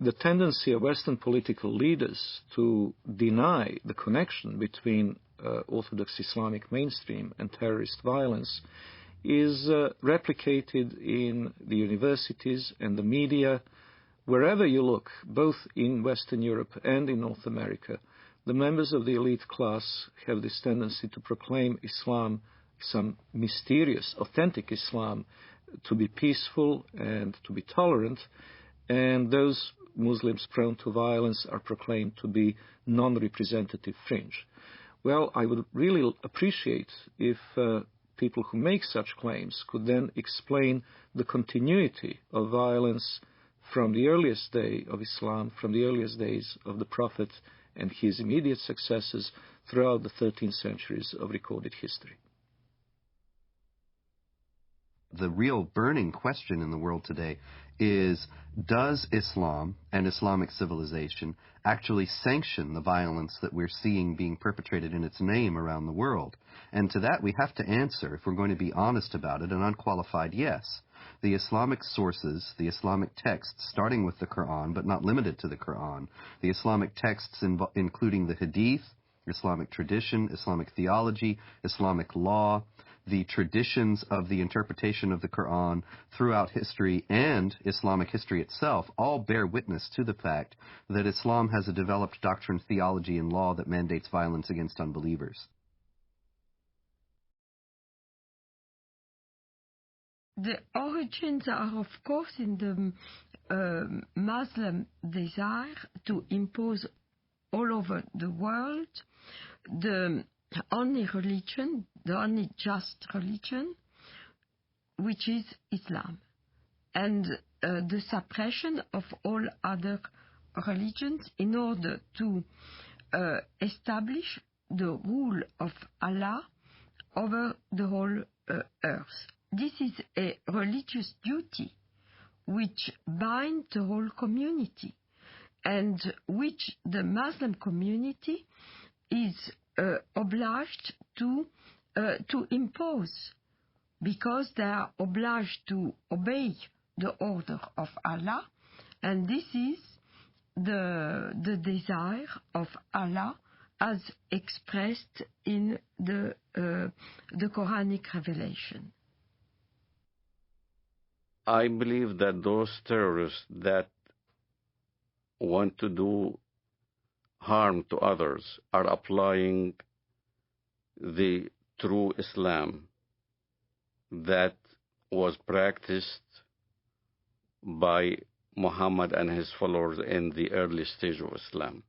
the tendency of Western political leaders to deny the connection between Orthodox Islamic mainstream and terrorist violence is replicated in the universities and the media. Wherever you look, both in Western Europe and in North America, the members of the elite class have this tendency to proclaim Islam, some mysterious, authentic Islam, to be peaceful and to be tolerant, and those Muslims prone to violence are proclaimed to be non-representative fringe. Well, I would really appreciate if people who make such claims could then explain the continuity of violence from the earliest day of Islam, from the earliest days of the Prophet and his immediate successors throughout the 13 centuries of recorded history. The real burning question in the world today is, does Islam and Islamic civilization actually sanction the violence that we're seeing being perpetrated in its name around the world? And to that we have to answer, if we're going to be honest about it, an unqualified yes. The Islamic sources, the Islamic texts, starting with the Quran, but not limited to the Quran, the Islamic texts including the Hadith, Islamic tradition, Islamic theology, Islamic law, the traditions of the interpretation of the Quran throughout history and Islamic history itself all bear witness to the fact that Islam has a developed doctrine, theology, and law that mandates violence against unbelievers. The origins are, of course, in the Muslim desire to impose all over the world the only religion, the only just religion, which is Islam, and the suppression of all other religions in order to establish the rule of Allah over the whole earth. This is a religious duty which binds the whole community and which the Muslim community is obliged to impose, because they are obliged to obey the order of Allah, and this is the desire of Allah as expressed in the Quranic revelation. I believe that those terrorists that want to do harm to others are applying the true Islam that was practiced by Muhammad and his followers in the early stage of Islam.